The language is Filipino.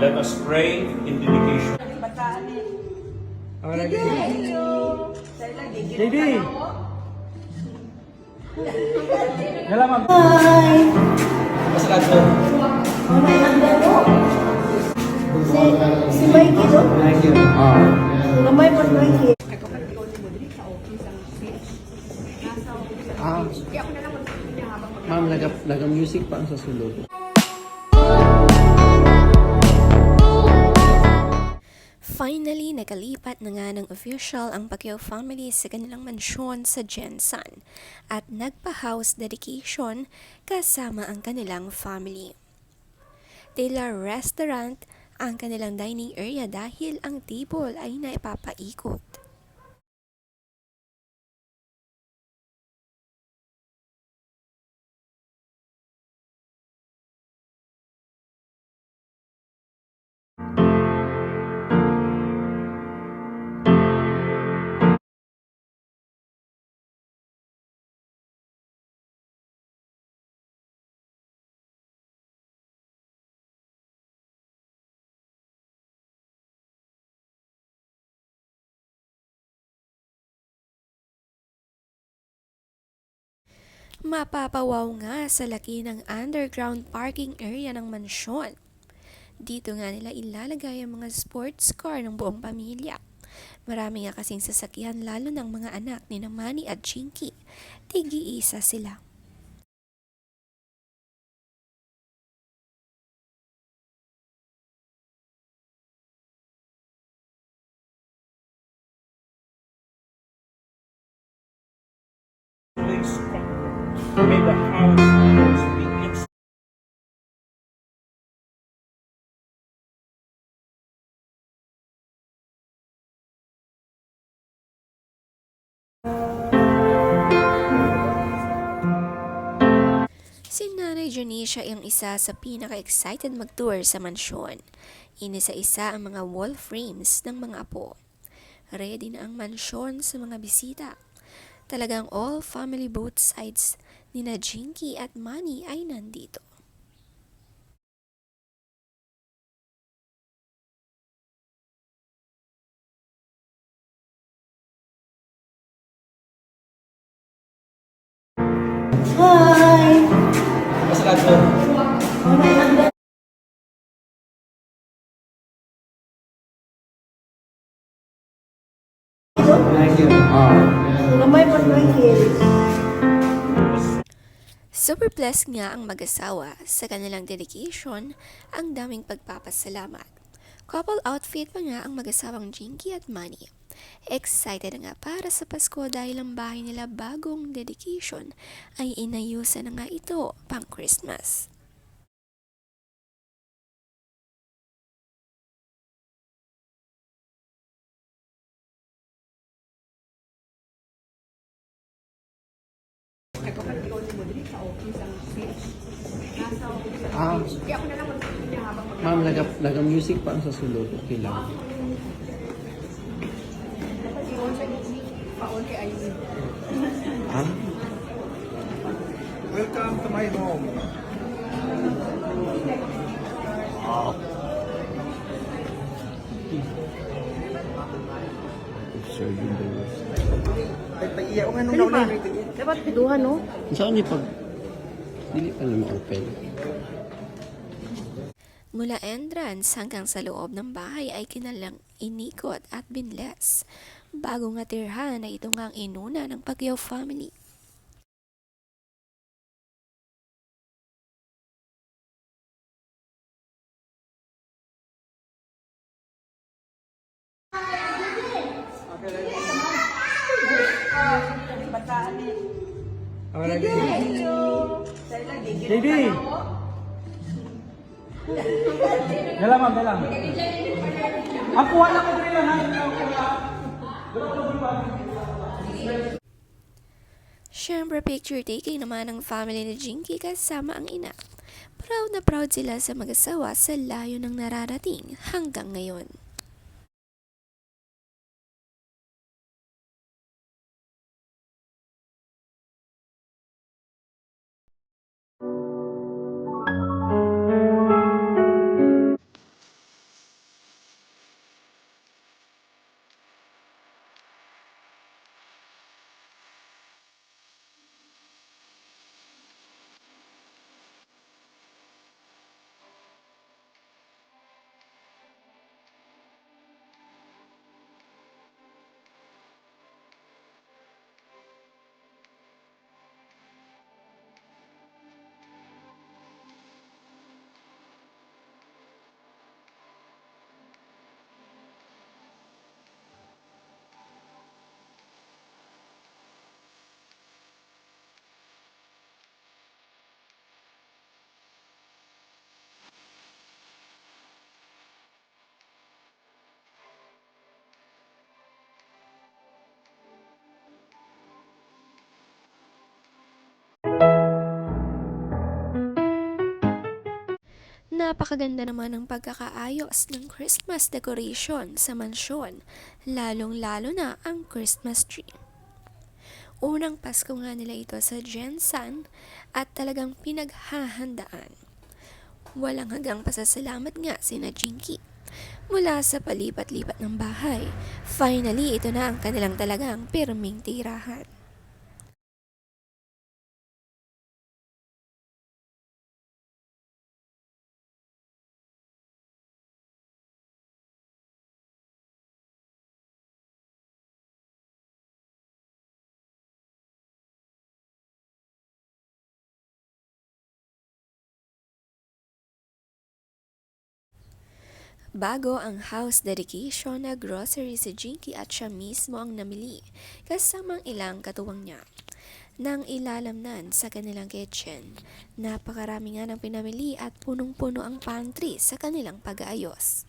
Let us pray in dedication. JB! Yala, ma'am. Masakad po. Si Mikey do? Thank you. Gamay pa Mikey. Ma'am, naga-music pa ang sa sulod. Finally, nakalipat na nga ng official ang Pacquiao family sa kanilang mansyon sa Jensan at nagpa-house dedication kasama ang kanilang family. Taylor Restaurant ang kanilang dining area dahil ang table ay naipapaikot. Mapapawaw nga sa laki ng underground parking area ng mansyon. Dito nga nila ilalagay ang mga sports car ng buong pamilya. Marami nga kasing sasakyan lalo ng mga anak ni Manny at Chinky. Tig-iisa sila. Please comfort. May the house be Si Nanay Janisha ang isa sa pinaka-excited mag-tour sa mansyon. Inisa-isa ang mga wall frames ng mga apo. Ready na ang mansyon sa mga bisita. Talagang all family both sides ni na Jinky at Manny ay nandito. Hi! Masakad po. Thank you. Gamay pa Mikey. Super blessed nga ang mag-asawa sa kanilang dedication, ang daming pagpapasalamat. Couple outfit pa nga ang mag-asawang Jinky at Manny. Excited na nga para sa Pasko dahil ang bahay nila bagong dedication ay inayusan na nga ito pang Christmas. Ma'am, naga-music pa ang sa sulod. Okay lang. Welcome to my home. Paiiyak ko nga nung nauna. Dapat duha no? Saan niyo pag... Dili pa naman open. Mula entrance hanggang sa loob ng bahay ay kinalang inikot at binless. Bago nga tirhan na ito nga ang inuna ng Pacquiao family. JB! Yala, ma'am. Yala. Ako wala ko rin lang. Siyempre picture taking naman ng family ni Jinky kasama ang ina. Proud na proud sila sa mag-asawa sa layo ng nararating hanggang ngayon. Napakaganda naman ng pagkakaayos ng Christmas decoration sa mansyon, lalong-lalo na ang Christmas tree. Unang Pasko nga nila ito sa Jensan at talagang pinaghahandaan. Walang hanggang pasasalamat nga sina Jinky. Mula sa palipat-lipat ng bahay, finally ito na ang kanilang talagang pirming tirahan. Bago ang house dedication, grocery si Jinky at siya mismo ang namili, kasamang ilang katuwang niya. Nang ilalamnan sa kanilang kitchen, napakarami nga ng pinamili at punong-puno ang pantry sa kanilang pag-aayos.